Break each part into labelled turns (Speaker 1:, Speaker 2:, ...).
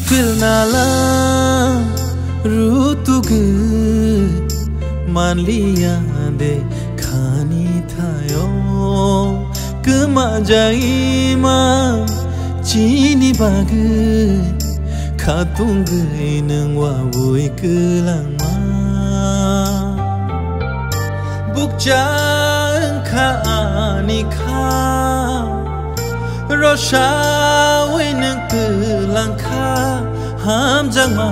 Speaker 1: filnala rutugu manliya de khani thayo kemajai ma chini bag khatung nang wa bui kelang ma bukja khani kha rosha win kelang kha ham jang ma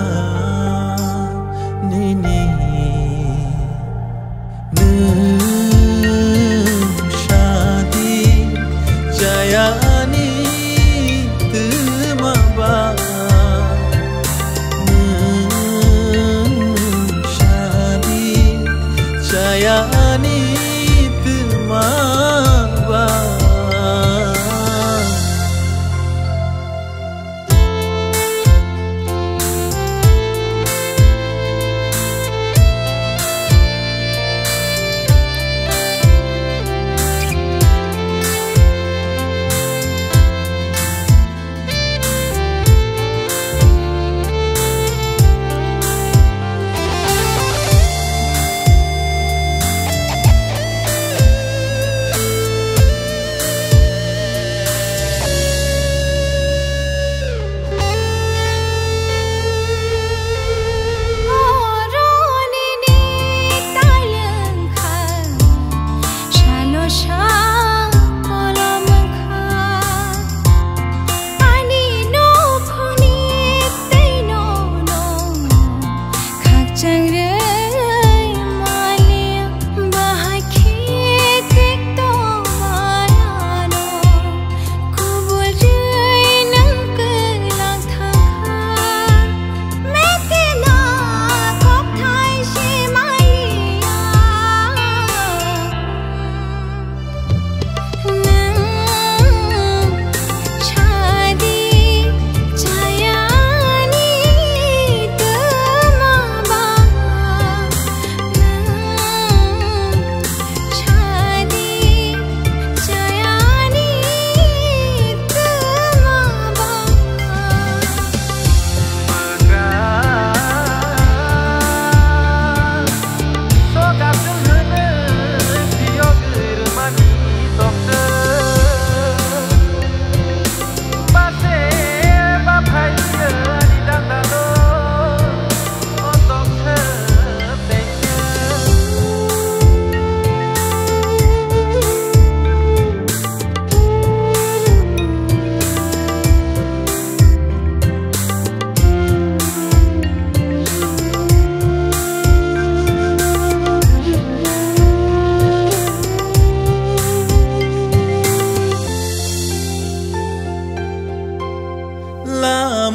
Speaker 1: ni ni shadi jayani tumaba shadi jayani tumaba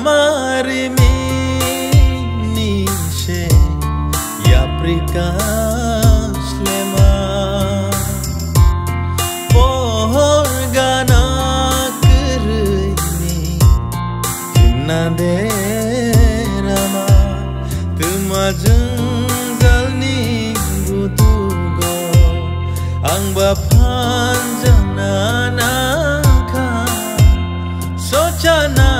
Speaker 1: Mari mini she ya prikas lema pohor gana kerini na de rama tumajeng jalni butugo ang bapanjana naka sochana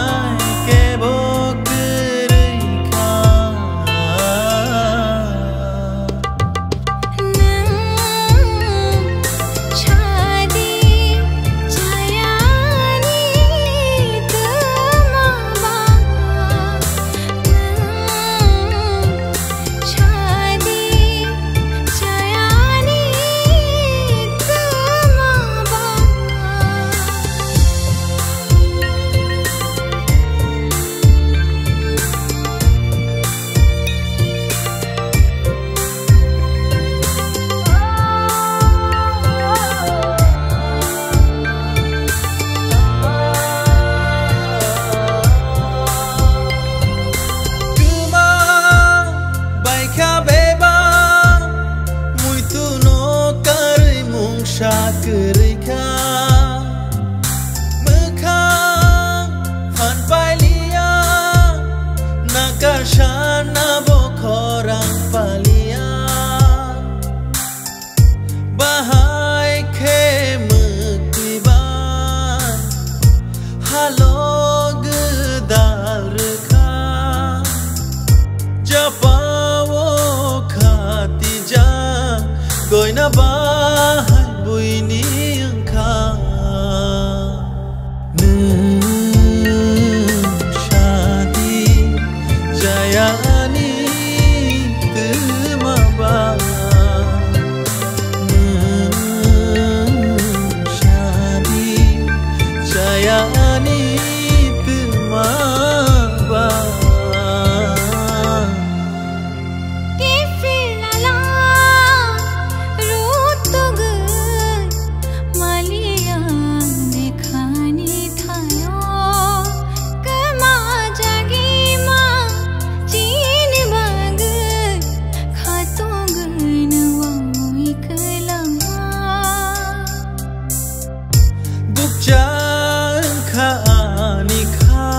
Speaker 1: bukjang khaani kha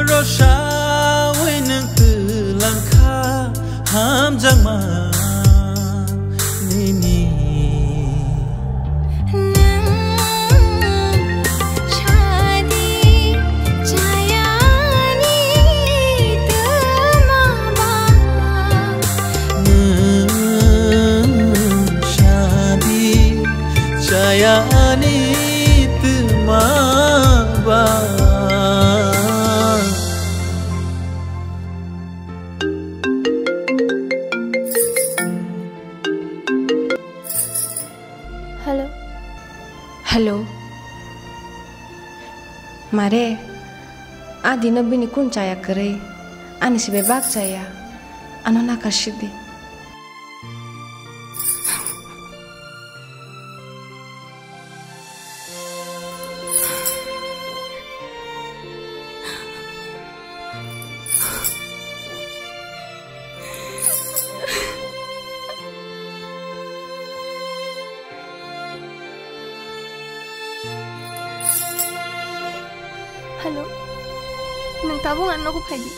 Speaker 1: rosha weneng telang kha hamjang ma nini Sayani temaba
Speaker 2: Halo. Halo. Mare, adi nabini kun caya kere, ani si bebak caya, ano nakashidi.
Speaker 3: Halo, nang tabungan ako pwede.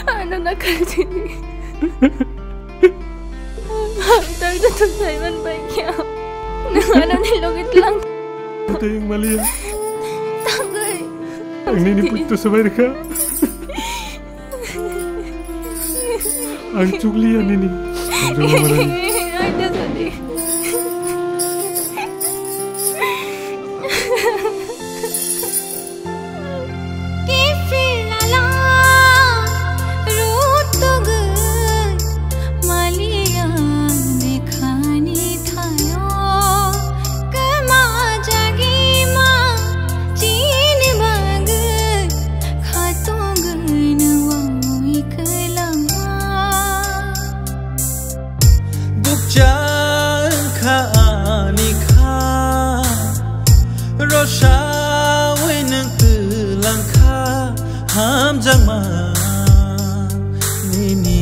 Speaker 3: Ano nakasini? Hantag na tunayman ba niya? Nang nilugit lang.
Speaker 4: Ito yung mali yan.
Speaker 3: Tagay.
Speaker 4: Ang ninipito sa merka. Ang chukli yan ini.
Speaker 3: Ay, dasali.
Speaker 1: bukjang khaani kha rosha weneng telang kha hamjang ma nini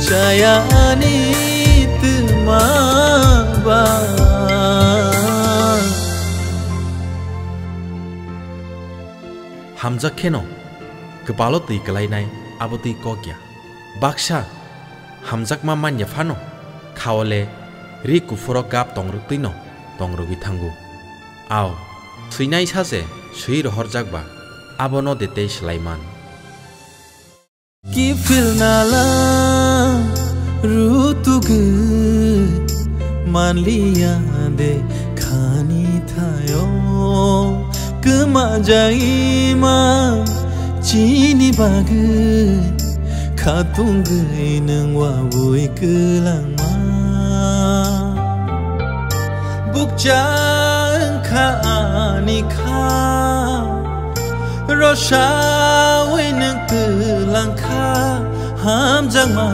Speaker 1: Sayani temaba Hamza keno kepalo tui kelainai aboti kokya baksha hamjak mamanya fano khawale ri kufuro gap tongruk tino tongrugi thangu aw suinai sase sui rohorjakba abono dete slaiman Ki feel nala rutu ge man liya de khani thayo kema jai ma chini bag khatung ge nang wa boi kelang ma bukjang khaani kha rosha weneng telang kha hamjang ma